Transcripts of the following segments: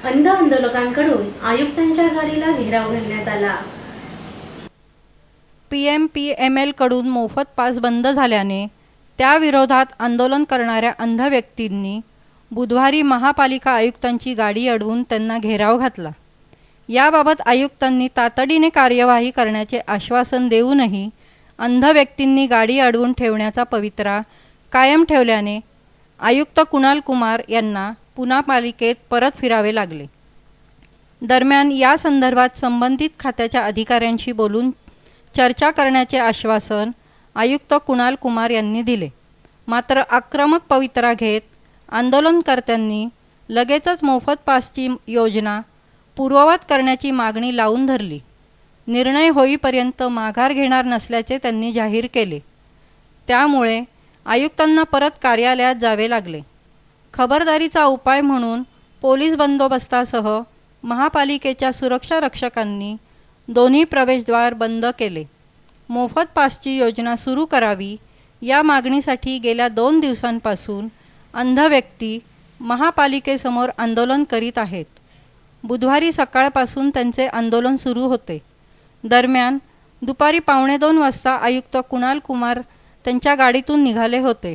अंध आंदोलकांकडून आयुक्तांच्या गाडीला घेराव घालण्यात आला। PMPML कडून मोफत पास बंद झाल्याने त्याविरोधात आंदोलन करणाऱ्या अंध व्यक्तींनी बुधवारी महापालिका आयुक्तांची गाडी अडवून त्यांना घेराव घातला। याबाबत आयुक्तांनी तातडीने कार्यवाही करण्याचे आश्वासन देऊनही अंध व्यक्तींनी गाडी अडवून ठेवण्याचा पवित्रा कायम ठेवल्याने आयुक्त कुणाल कुमार यांना पुन्हा पालिकेत परत फिरावे लागले। दरम्यान या संदर्भात संबंधित खात्याच्या अधिकाऱ्यांशी बोलून चर्चा करण्याचे आश्वासन आयुक्त कुणाल कुमार यांनी दिले। मात्र आक्रमक पवित्रा घेत आंदोलनकर्त्यांनी लगेचच मोफत पासची योजना पूर्ववत करण्याची मागणी लावून धरली। निर्णय होईपर्यंत माघार घेणार नसल्याचे त्यांनी जाहीर केले। त्यामुळे आयुक्तांना परत कार्यालयात जावे लागले। खबरदारीचा उपाय म्हणून पोलीस बंदोबस्तासह महापालिकेच्या सुरक्षा रक्षकांनी दोन्ही प्रवेशद्वार बंद केले। मोफत पासची योजना सुरू करावी या मागणीसाठी गेल्या 2 दिवसांपासून अंध व्यक्ती महापालिकेसमोर आंदोलन करीत आहेत। बुधवारी सकाळपासून त्यांचे आंदोलन सुरू होते। दरम्यान दुपारी 1:15 वाजता आयुक्त कुणाल कुमार त्यांच्या गाडीतून निघाले होते,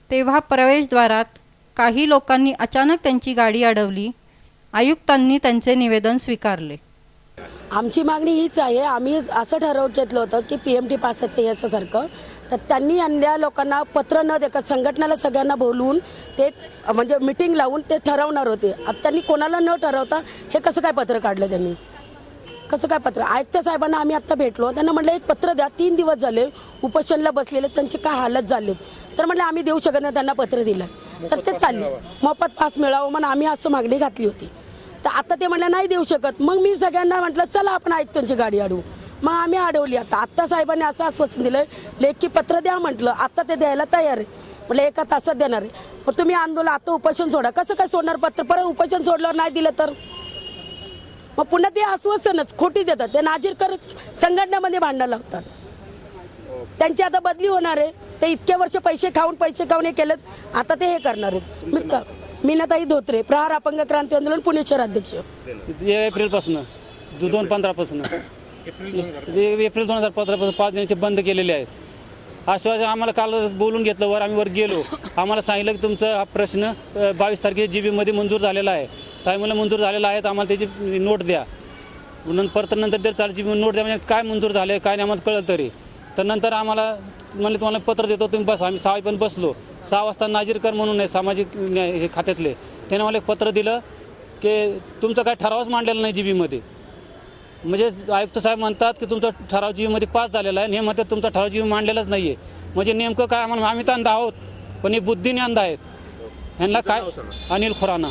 तेव्हा प्रवेशद्वारात काही लोकांनी अचानक त्यांची गाडी अडवली। आयुक्तांनी त्यांचे निवेदन स्वीकारले। आमची मागणी हीच आहे, आम्ही असं ठरव घेतलं होतं की PMT पासाचं याच्यासारखं, तर त्यांनी अन्य लोकांना पत्र न देता संघटनेला सगळ्यांना बोलवून ते म्हणजे मीटिंग लावून ते ठरवणार होते। आता त्यांनी कोणाला न ठरवता हे कसं काय पत्र काढलं? त्यांनी कसं काय पत्र? आयुक्त साहेबांना आम्ही आत्ता भेटलो, त्यांना म्हटलं एक पत्र द्या, 3 दिवस झाले उपोषणला बसलेले, त्यांची काय हालत झाली, तर म्हटलं आम्ही देऊ शकत नाही, त्यांना पत्र दिलं तर ते चालले मोफत पास मिळावं म्हणून आम्ही असं मागणी घातली होती। तर आता ते म्हटलं नाही देऊ शकत। मग मी सगळ्यांना म्हटलं चला आपण आयुक्तांची गाडी अडवू, मग आम्ही अडवली। आता साहेबांनी असं आश्वासन दिलं लेखी पत्र द्या म्हटलं, आता ते द्यायला तयार आहे, म्हटलं 1 तासात देणार आहे। मग तुम्ही आंदोलन आता उपोषण सोडा, कसं काय सोडणार पत्र? परत उपोषण सोडल्यावर नाही दिलं तर मग पुन्हा ते आश्वासनच खोटी देतात, ते नाजीर करत संघटनेमध्ये भांडण लावतात। त्यांची आता बदली होणार आहे, ते इतके वर्ष पैसे खाऊन हे केलं, आता ते हे करणार आहेत। मीनाताई धोत्रे, प्रहार अपंग क्रांती आंदोलन पुणे शहर अध्यक्ष। एप्रिलपासून 2015 एप्रिल 2015 पासून 5 दिनाचे बंद केलेले आहेत। आश्वासन आम्हाला काल बोलून घेतलं, आम्ही वर गेलो, आम्हाला सांगितलं की तुमचा हा प्रश्न 22 तारखेला GB मंजूर झालेला आहे। काय मला मंजूर झालेला आहे, आम्हाला त्याची नोट द्या। नंतर जर 4 GB नोट द्या, म्हणजे काय मंजूर झाले काय नाही आम्हाला कळलं तरी। तर नंतर आम्हाला म्हणले तुम्हाला पत्र देतो, तुम्ही बस। आम्ही 6 पण बसलो, 6 वाजता नाजीरकर म्हणून आहे सामाजिक हे खात्यातले, त्याने मला एक पत्र दिलं की तुमचा काय ठरावच मांडलेला नाही GB म्हणजे आयुक्त साहेब म्हणतात की तुमचा ठराव GB पास झालेला आहे, हे म्हणतात तुमचा ठराव GB मांडलेलाच नाही आहे। म्हणजे नेमकं काय? आम्हाला आम्ही तर अंध आहोत, पण हे बुद्धीने अंध आहेत। ह्यांना काय? अनिल खुराना।